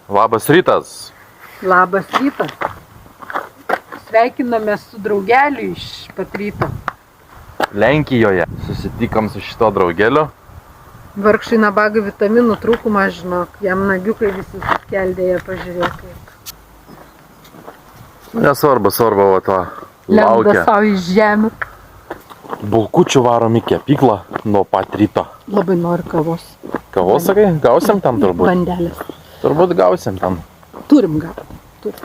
Labas rytas. Labas rytas. Sveikiname su draugeliu iš pat ryto. Lenkijoje susitikom su šito draugeliu. Vargšai nabagai vitaminų trūkumą, žinok, jam nagiukai visi suskeldėja, pažiūrėk kaip. Nesvarbu, va to Lenda laukia. savo iš žemę. Bulkučių varom į kepyklą nuo pat ryto. Labai nori kavos. Kavos, sakai? Gausim tam turbūt? Bandelės. Turbūt gausim tam. Turim gauti. Turim.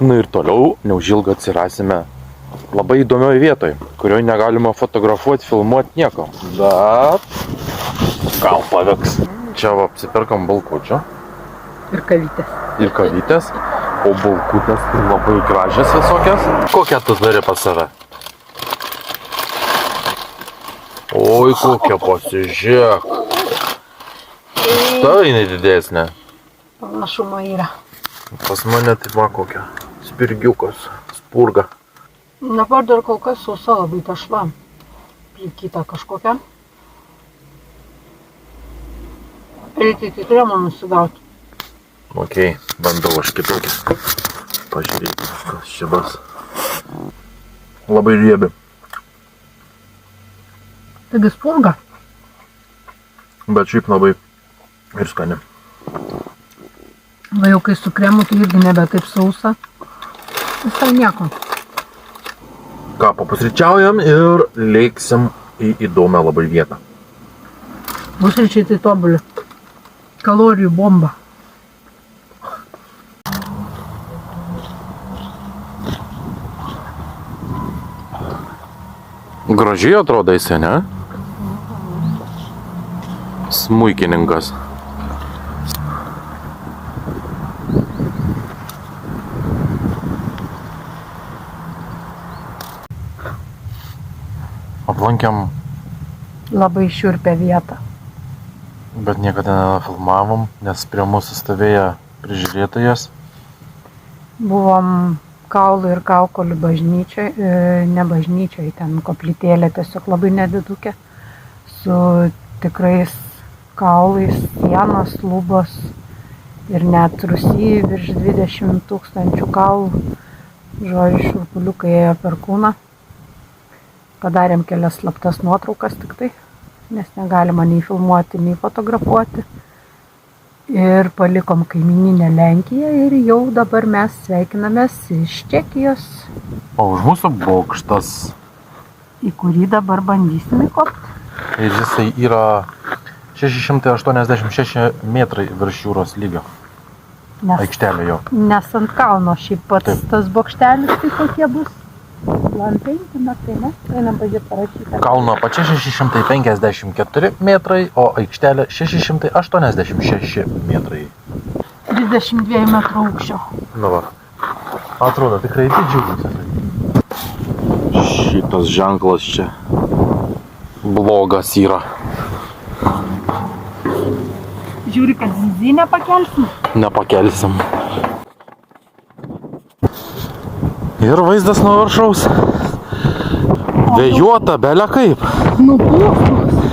Nu ir toliau neužilgo atsirasime labai įdomioje vietoje, kurioje negalima fotografuoti, filmuoti nieko. Bet gal pavyks. Čia va apsipirkom bulkučių. Ir kavytės. Ir kavytės. O bulkutės tai labai gražias visokias. Kokią tu turi pas save? Oi, kokia pasižiūrėk. Tavo jinai didesnė. Panašumo yra. Pas mane tai va kokia. Spirgiukas. Spurga. Dabar dar kol kas sausa labai tašva. Plikyta kažkokia. Reikia iki kremo nusigauti. Okei, bandau aš kitokį. Pažiūrėti, kas čia bus. Labai riebi. Taigi spurga. Bet šiaip labai ir skani. Va jau kai su kremu, tai irgi nebe taip sausa. Visai nieko. Ką, papusryčiaujam ir lėksim į įdomią labai vietą. Pusryčiai tai tobuli. Kalorijų bomba. Gražiai atrodo jisai, ne? Smuikininkas. Aplankėm, Labai šiurpia vieta. bet niekada nenafilmavom, nes prie mūsų stovėjo prižiūrėtojas. Buvom kaulų ir kaukolių bažnyčioj, ne bažnyčioj, ten koplytėlė tiesiog labai nedidukė, su tikrais kaulais, sienos, lubos ir net Rusijai virš 20 000 kaulų. Žodžiu, šurpuliukai ėjo per kūną. Padarėm kelias slaptas nuotraukas tik tai, nes negalima nei filmuoti, nei fotografuoti. Ir palikom kaimyninę Lenkiją ir jau dabar mes sveikinamės iš Čekijos, O už mūsų bokštas. į kurį dabar bandysim įkopti. Ir jisai yra 686 metrai virš jūros lygio. Aikštelė jo. Nes ant kalno šiaip pats Taip. tas bokštelis, tai kokie bus. Lampinti, tai ne? Einam pažiūrėti parašytą. Kalno apačia 654 metrai, o aikštelė 686 metrai. 32 metrų aukščio. Nu va. Atrodo tikrai didžiulis. Šitas ženklas čia blogas yra. Žiūri, kad zinę pakelsim. Nepakelsim. Ir vaizdas nuo viršaus. Vėjuota, belia kaip. Nupūstus.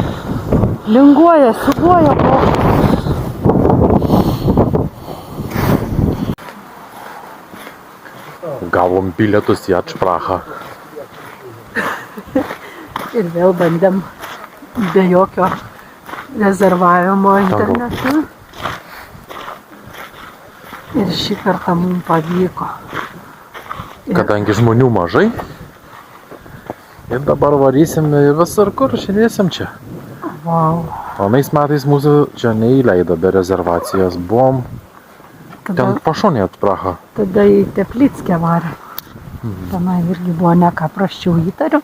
Linguoja, suguoja plaukas. Gavom bilietus į Atšprachą. Ir vėl bandėm be jokio rezervavimo internetu. Ir šį kartą mums pavyko. Kadangi žmonių mažai. Ir dabar varysim visur, kur žiūrėsim čia. Vau. Anais metais mūsų čia neįleido be rezervacijos. Buvom ten pašonė Atšprachą. Tada į Teplickę varė. Tenai irgi buvo ne ką prasčiau įtariu,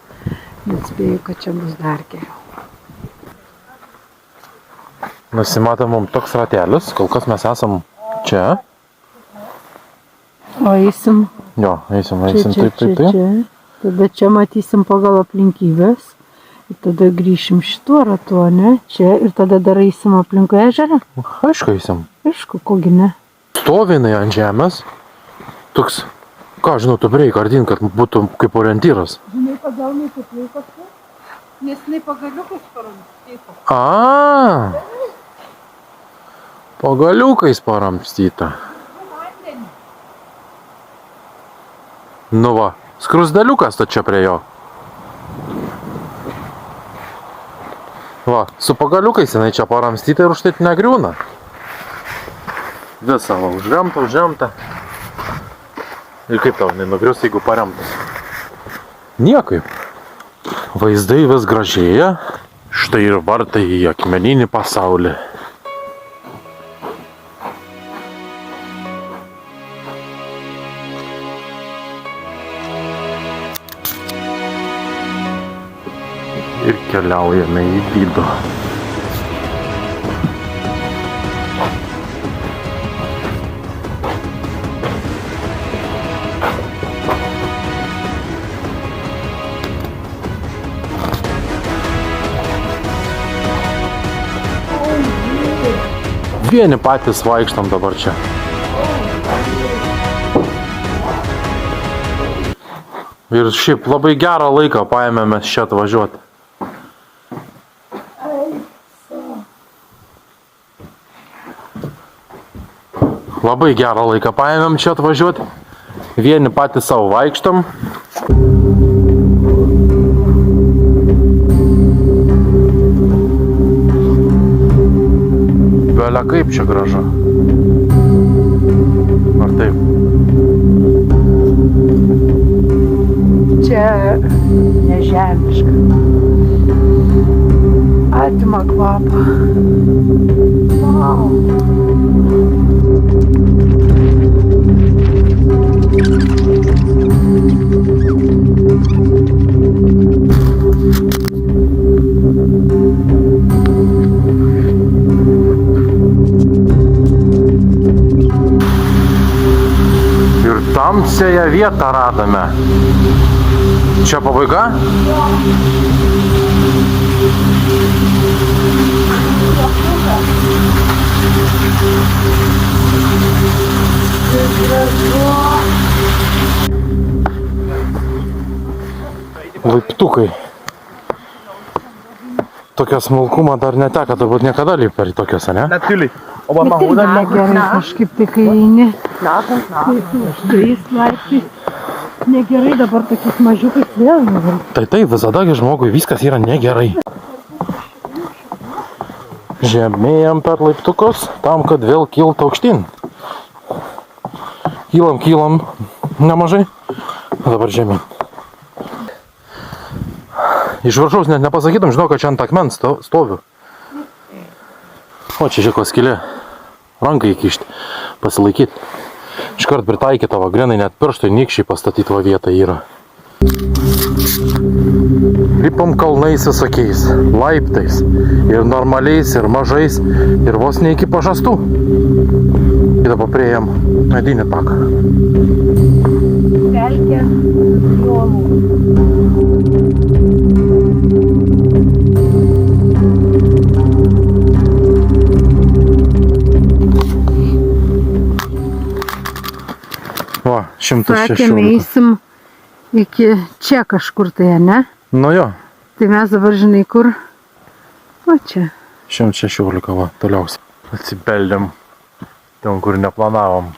bet spėjau, kad čia bus dar geriau. Nusimatė mum toks ratelis, kol kas mes esam čia. O eisim Jo, eisim, čia. Tada čia matysim pagal aplinkybės. Ir tada grįšim šituo ratu, ne? Čia ir tada dar eisim aplinkui ežerą. Aišku, eisim. Aišku, kogi ne. Stovinai ant žemės. Toks, ką žinau, tu reikia kardin, kad būtų kaip orientyras. Žinai, kodėl neįtikliukas tu? Nes jinai pagaliukus paramstyta. Pagaliukais paramstyta. Nu va, skrusdeliukas to čia prie jo. Va, su pagaliukais jinai čia paramstyta ir už tai negriūna. Visa, va, užremta. Ir kaip tau, nenugrius, jeigu paremtas? Niekaip. Vaizdai vis gražėja. Štai ir vartai į akmeninį pasaulį. Ir keliaujame į vidų. Vieni patys vaikštam dabar čia. Ir šiaip labai gerą laiką paėmėme čia atvažiuoti. Labai gerą laiką paėmėm čia atvažiuoti. Vieni patys savo vaikštam. Belia kaip čia gražu. Ar taip? Čia nežemiška. Atima kvapą. Wow. Tamsiąją vietą radome. Čia pabaiga? Laiptukai. Tokio smulkumo dar neteko, turbūt niekada lipt per tokios, ne? Natürlich. Aber Bet man tai holt dann negerai kažkaip tai, kai eini. Tais laiptais. Negerai dabar tokiais mažiukais vėl negerai. Tai visada žmogui viskas yra negerai. Žemėjam per laiptukus, tam, kad vėl kilt aukštyn. Kylam nemažai, dabar žemyn. Iš viršaus net nepasakytum, žinau, kad čia ant akmens stoviu. O čia žieko skylė. Ranką įkišti, pasilaikyti. Iškart pritaikyta, va, grinai net pirštai nykščiai pastatyti va vietą yra. Lipam kalnais visokiais, laiptais. Ir normaliais, ir mažais, ir vos ne iki pažastų. Ir dabar priėjom medinį taką. Pelkė, jolų. Va, 116. Sakėme, eisim iki čia kažkur tai, ne? Nu jo, Tai mes dabar žinai kur? O čia. 116, va, toliausiai. Atsibeldėm ten, kur neplanavom.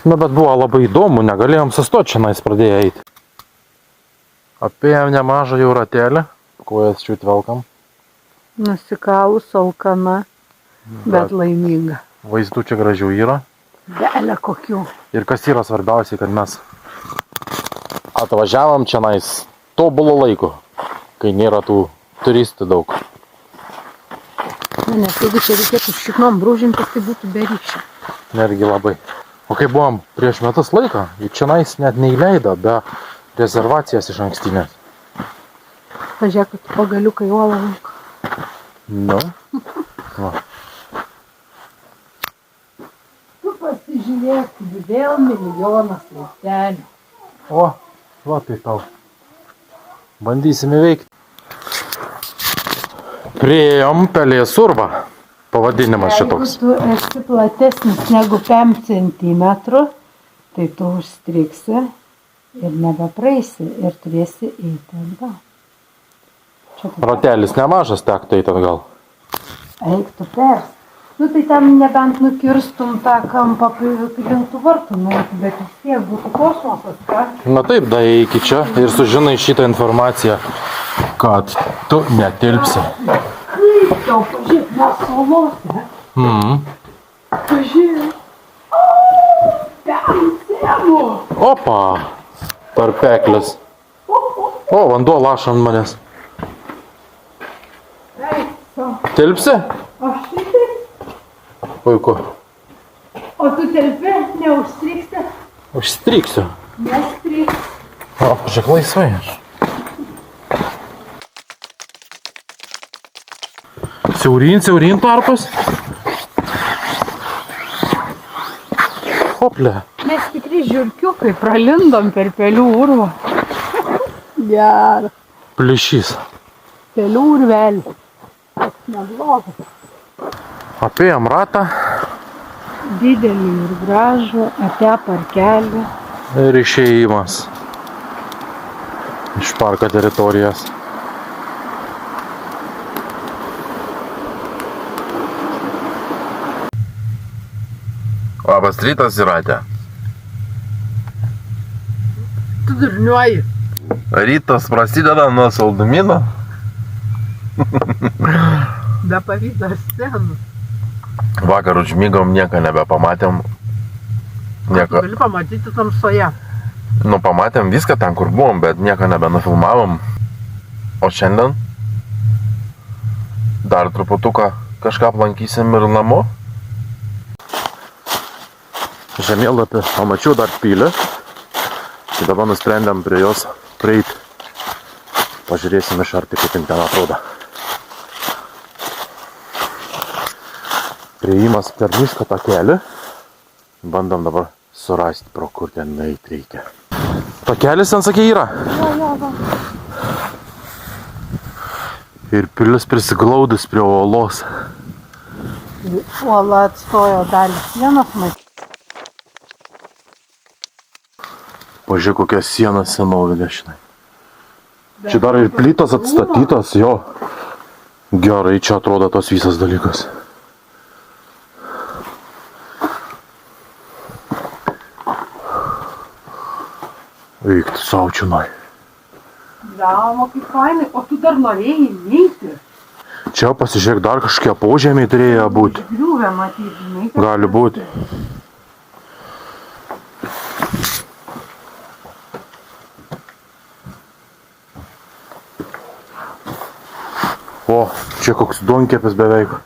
Na, bet buvo labai įdomu, negalėjom sustoti čia, pradėję eiti. Apėjom nemažą jau ratelį, kojas čiut velkam. Nusikalus, alkana, bet laiminga. Vaizdų čia gražių yra. Belia kokių. Ir kas yra svarbiausiai, kad mes atvažiavom čia tobulo laiko, kai nėra tų turistų daug. Nes jeigu čia reikėtų šiknom brūžintis, tai būtų be ryšio. Nergi labai. O kai buvom prieš metus laiko, čia net neįleido be rezervacijas iš ankstinės. Pažiūrėk, kad pagaliukai uolą laiko. Nu. Va. Tu pasižiūrėk, vėl milijonas laiptelių. O, va tai tau. Bandysime veikti. Priėjom pelės urvą. Pavadinimas šitoks. Jeigu tu esi platesnis negu 5 centimetrų, tai tu užstriksi ir nebepraeisi ir turėsi eiti atgal. Ratelis nemažas tektų eiti atgal. Eik tu pers. Nu tai ten nebent nukirstum tą kampą link tų vartų, bet vis tiek būtų kosmosas, ką? Na taip, da iki čia ir sužinai šitą informaciją, kad tu netilpsi. Kaip tau, pažiūrėk, mes salose. Pažiūrėk. Ten sėmu. Opa, tarpeklis. O, vanduo laša ant manęs. Tilpsi? Aš šitai. Puiku. O tu telpi, neužstriksi? Užstriksiu. Nestriksi. O, pažiūrėk laisvai. Siaurin tarpas. Hople. Mes tikri žiurkiukai, pralindom per pelių urvą. Gerą. Plišys. Pelių urvelį. Neblogas. Apėjom ratą. Didelį ir gražų, atėjo parkelį. Ir išėjimas iš parko teritorijos. Labas rytas, Jūrate. Tu durniuoji. Rytas prasideda nuo saldumino. Be pavydo scenų. Vakar užmygom, nieko nebepamatėm. Nieko. Gali pamatyti tamsoje. Nu, pamatėm viską ten, kur buvom, bet nieko nebenufilmavom. O šiandien dar truputuką kažką aplankysim ir namo. Žemėlapį pamačiau dar pilį. Tai dabar nusprendėm prie jos prieiti. Pažiūrėsim iš arti, kaip ten atrodo. Priėjimas per miško takelį. Bandom dabar surasti, pro kur ten nueiti reikia. Takelis ten, sakė, yra? Jo. Ir pilis prisiglaudus prie uolos. Uola atstojo dalį sienos, matyt. Pažiūrėk, kokia siena senovinė, žinai. Čia dar ir plytos atstatytos, jo. Gerai, čia atrodo tos visas dalykas. Eik, tu savo čionai. Galvo, kaip fainai, o tu dar norėjai neiti. Čia pasižiūrėk, dar kažkokie požemiai turėjo būti. Griūvė matyti, žinai. Gali būti. O, čia koks duonkepis beveik.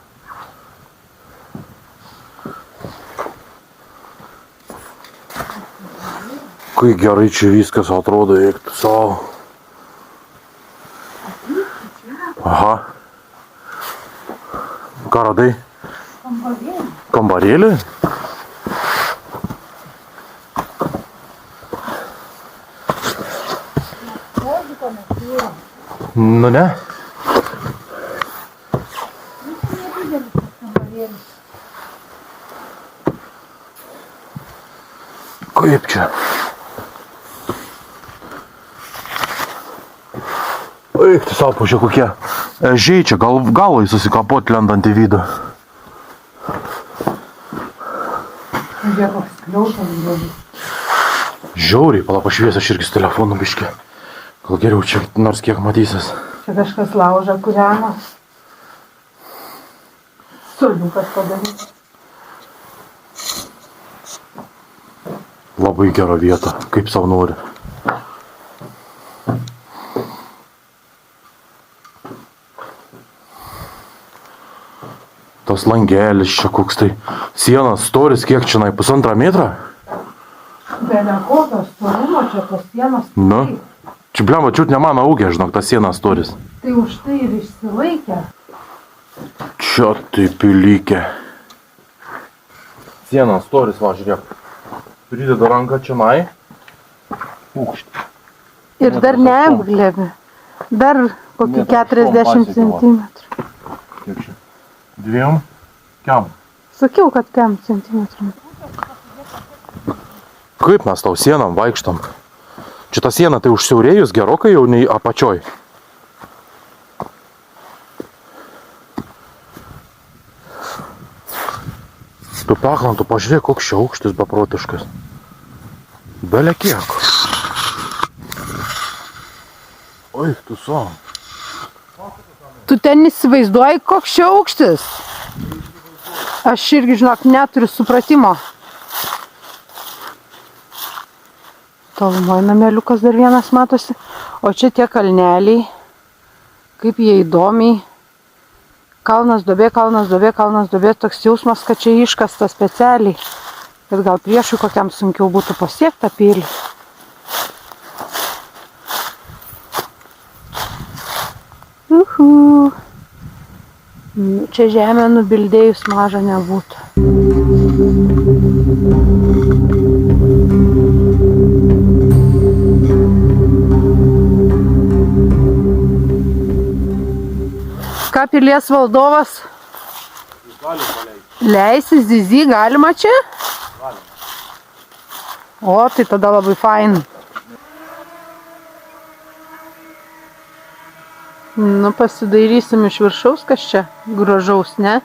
Kai gerai čia viskas atrodo, eik tu savo. Aha. Ką radai? Kambarėlį. Kambarėlį? Ložiko neturim. Nu ne. Nedidelis tas kambarėlis. Kaip čia? Eik, tu savo, pažiūrėk, kokie ežiai čia, galvai susikapot lendant į vidų. Žiūrėk, koks kliautas gražus. Žiauriai, pala pašvies, aš irgi su telefonu biškį. Gal geriau čia nors kiek matysis. Čia kažkas laužą kūrena. Suoliukas padarys. Labai gera vieta, kaip savo nori. Tas langelis čia koks tai. Sienas storis kiek čionai, 1,5 metrą? Be nekokio storumo čia tos sienos. Nu. Čia blemba, čiut ne mano ūgė, žinok, tas sienas storis. Tai už tai ir išsilaikė. Čia taip įlykė. Sienas storis, va, žiūrėk. Prideda ranką čionai. Ūkšt. Ir dar neapglėbi. Dar kokį 40 centimetrų. Kiek čia? 2? Kiam? Sakiau, kad 5 centimetrų. Kaip mes tau sienam vaikštam? Čia ta siena tai užsiaurėjus gerokai jau nei apačioj. Tu Peklan, tu pažiūrėk, koks čia aukštis beprotiškas. Bele kiek. Oi, tu so. Tu ten įsivaizduoji, koks čia aukštis? Aš irgi, žinok, neturiu supratimo. Tolumoje nameliukas dar vienas matosi. O čia tie kalneliai. Kaip jie įdomiai. Kalnas duobė, kalnas duobė, kalnas duobė. Toks jausmas, kad čia iškasta specialiai. Kad gal priešui kokiam sunkiau būtų pasiekti tą pilį. Čia žemė nubildėjus maža nebūtų. Ką pilies valdovas? Leisis Zizi, galima čia? O, tai tada labai fain. Nu, pasidairysim iš viršaus, kas čia gražaus, ne?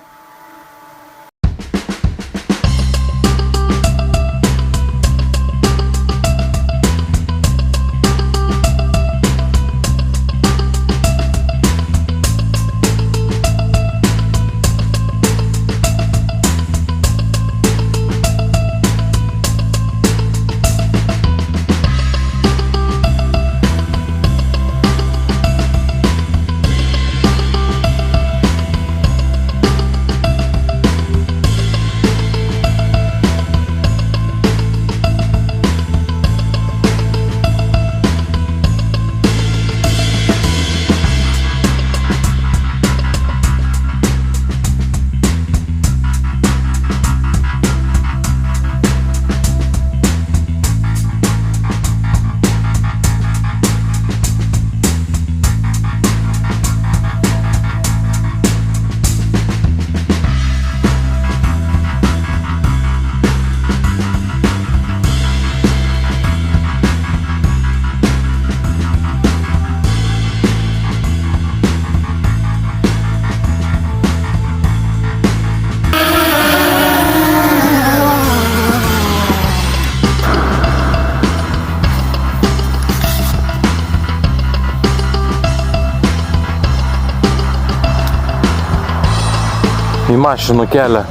Į mašinų kelią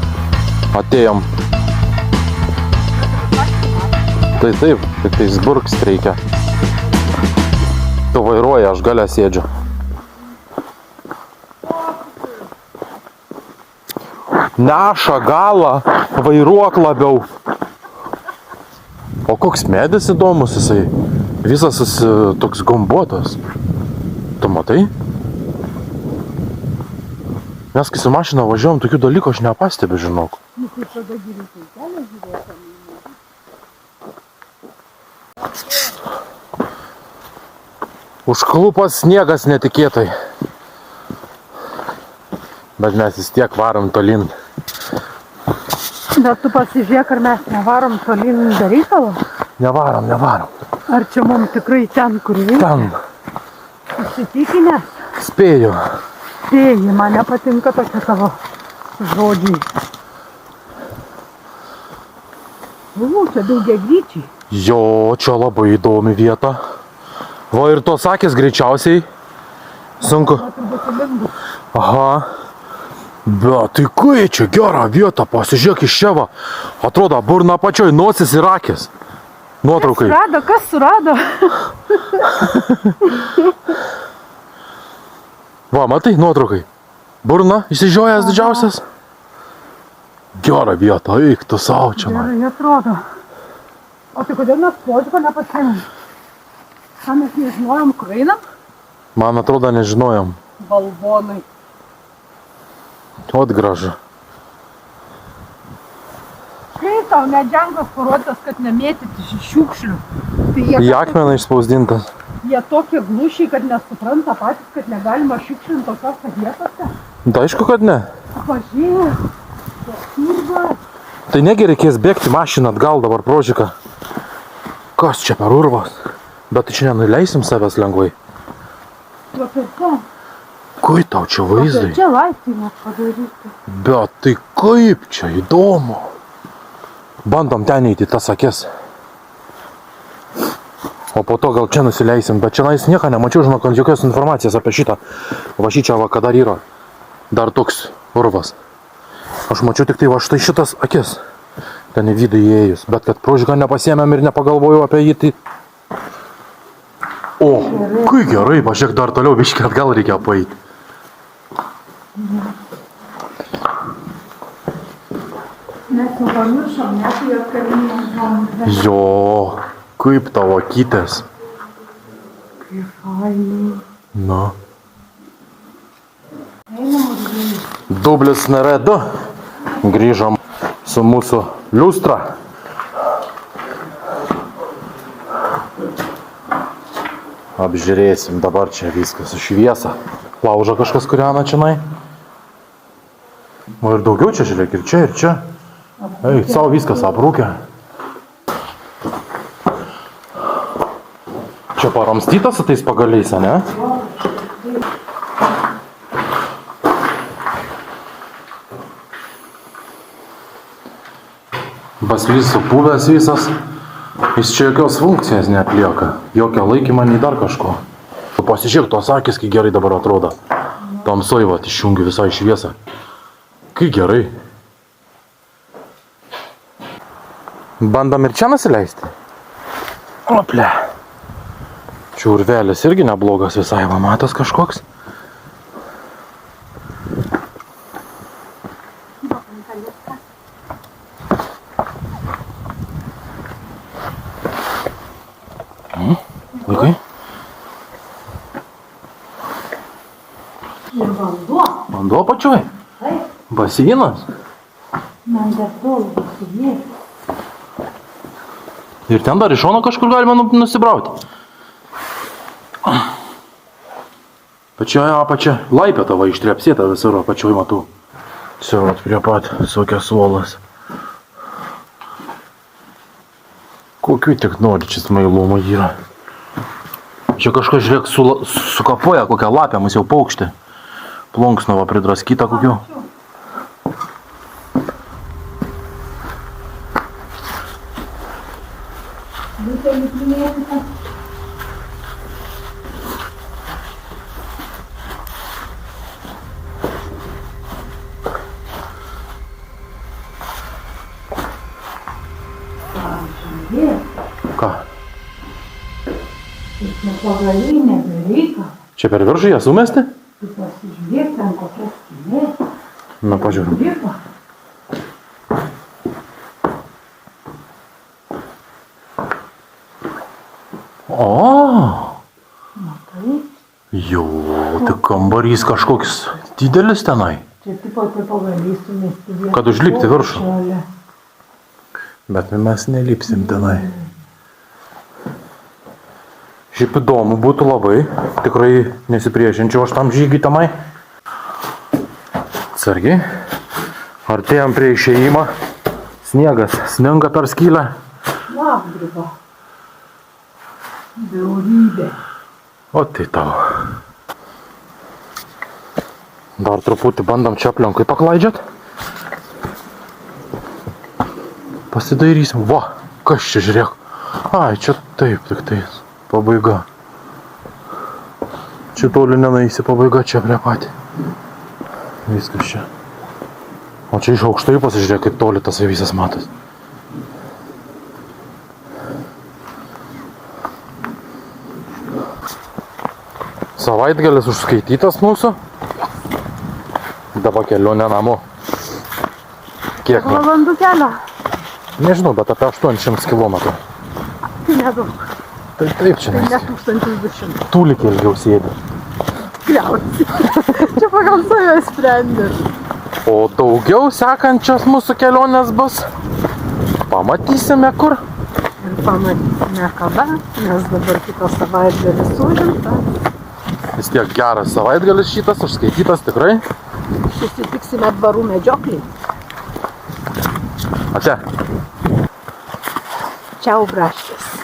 atėjom. Tai taip, tik tais burkst reikia. Tu vairuoji, aš gale sėdžiu. Neša galą, vairuok labiau. O koks medis įdomus jisai. Visas jis toks gumbuotas. Tu matai? Mes kai su mašina važiuojam, tokių dalykų aš nepastebiu, žinok. Užklupas sniegas netikėtai. Bet mes vis tiek varom tolyn. Bet tu pasižiūrėk, ar mes nevarom tolyn be reikalo? Nevarom. Ar čia mums tikrai ten, kur reikia? Ten. Įsitikinęs? Spėju. Spėji, man nepatinka tokie tavo žodžiai. Čia daugiagryčiai. Jo, čia labai įdomi vieta. Va ir tos akės greičiausiai. Sunku. Aha. Bet tai kai čia gera vieta, pasižiūrėk iš čia va. Atrodo, burna pačioj, nosis ir akės. Nuotraukai. Kas surado? Va, matai, nuotraukai. Burna, išsižiojęs didžiausias. Gera vieta, eik tu savo čia man. Gerai atrodo. O tai kodėl mes podžiko nepasėmėm? Ką mes nežinojom, kur einam? Man atrodo, nežinojom. Balvonai. Ot gražu. Kai tau net ženklas parodytas, kad nemėtyti šiukšlių. Tai Į akmeną išspausdintas. Jie tokie glušiai, kad nesupranta patys, kad negalima šiukšlinti tokiose vietose. Tai aišku, kad ne. Pažiūrėk, urvas. Tai negi reikės bėgti mašiną atgal dabar prožiką. Kas čia per urvas? Bet tai čia nenuleisim savęs lengvai. Va per ką? Kai tau čia vaizdai? Čia laiptai mes padaryti. Bet tai kaip čia įdomu. Bandom ten įti tas akis. O po to gal čia nusileisim, bet čia nieko nemačiau, žinok, jokios informacijos apie šitą. Va šičia va, kad dar yra. Dar toks urvas. Aš mačiau tik tai va štai šitas akis. Ten į vidų įėjus. Bet kad prožgą nepasiėmėm ir nepagalvojau apie jį, tai... O, kai gerai, pažiūrėk, dar toliau biškį atgal reikia paeiti. Mes jau pamiršom, net jo karinės. Jo, kaip tavo kytės. Kaip fainai. Na. Dublis nėra 2. Grįžom su mūsų liustra. Apžiūrėsim dabar čia viskas šviesa. Lauža kažkas kuriana čianai. O ir daugiau čia, žiūrėk, ir čia, ir čia. Eik, savo viskas aprūkė. Čia paramstytas su tais pagaliais, ne? Baslys supuvęs visas. Jis čia jokios funkcijos neatlieka. Jokio laikymą, nei dar kažko. Pasižiūrėk, tos akis, kai gerai dabar atrodo. Tamsoj, va, išjungi visai šviesą. Kai gerai. Bandom ir čia nusileisti. Ople. Čia urvelis irgi neblogas visai, va, matas kažkoks. Vaikai? Ir vanduo. Vanduo pačioj? Taip. Baseinas? Man dar tol baseinė. Ir ten dar iš šono kažkur galima nusibrauti. Pačioje apačia laipė tavo ištrepsėta visur, apačioj matau. Čia vat prie pat visokios suolas. Kokių tik nori čia smailumų yra. Čia kažkas, žiūrėk, sukapoja kokią lapę, mus jau paukštį. Plunksnova pridraskyta kokių. Ką? Čia pagaliai nebereika. Čia per viršų ją sumesti? Tu pasižiūrėk ten kokia skylė. Na, pažiūrėjau. Lipa. O, Matai? jo, tai kambarys kažkoks didelis tenai. Čia tipo tai pagaliai sumesti vieną. Kad užlipti viršų. Šalia. Bet mes nelipsim tenai. Šiaip įdomu būtų labai, tikrai nesipriešinčiau aš tam žygiui tenai. Atsargiai. Artėjom prie išėjimo. Sniegas sninga per skylę. Lapdriba. Bjaurybė. O tai tau. Dar truputį bandom čia aplinkui paklaidžiat. Pasidairysim. Va, kas čia žiūrėk. Ai, čia taip, tik tai pabaiga. Čia toli nenaisi pabaiga, čia prie patį. Viskas čia. O čia iš aukštai pasižiūrėk, kaip toli tas visas matas. Savaitgalis užskaitytas mūsų. Dabar kelionė namo. Kiek? Valandų kelio. Nežinau, bet apie 800 km. Tai nedaug. Tai taip čia Tai nes. ne 1200. Tūlik ilgiau sėdi. Tikriausiai. Čia pagal save sprendė. O daugiau sekančios mūsų kelionės bus. Pamatysime kur. Ir pamatysime kada, nes dabar kitos savaitgalis užimtas. Vis tiek geras savaitgalis šitas, užskaitytas tikrai. Susitiksime dvarų medžioklį. Ate. Čiau, braškės.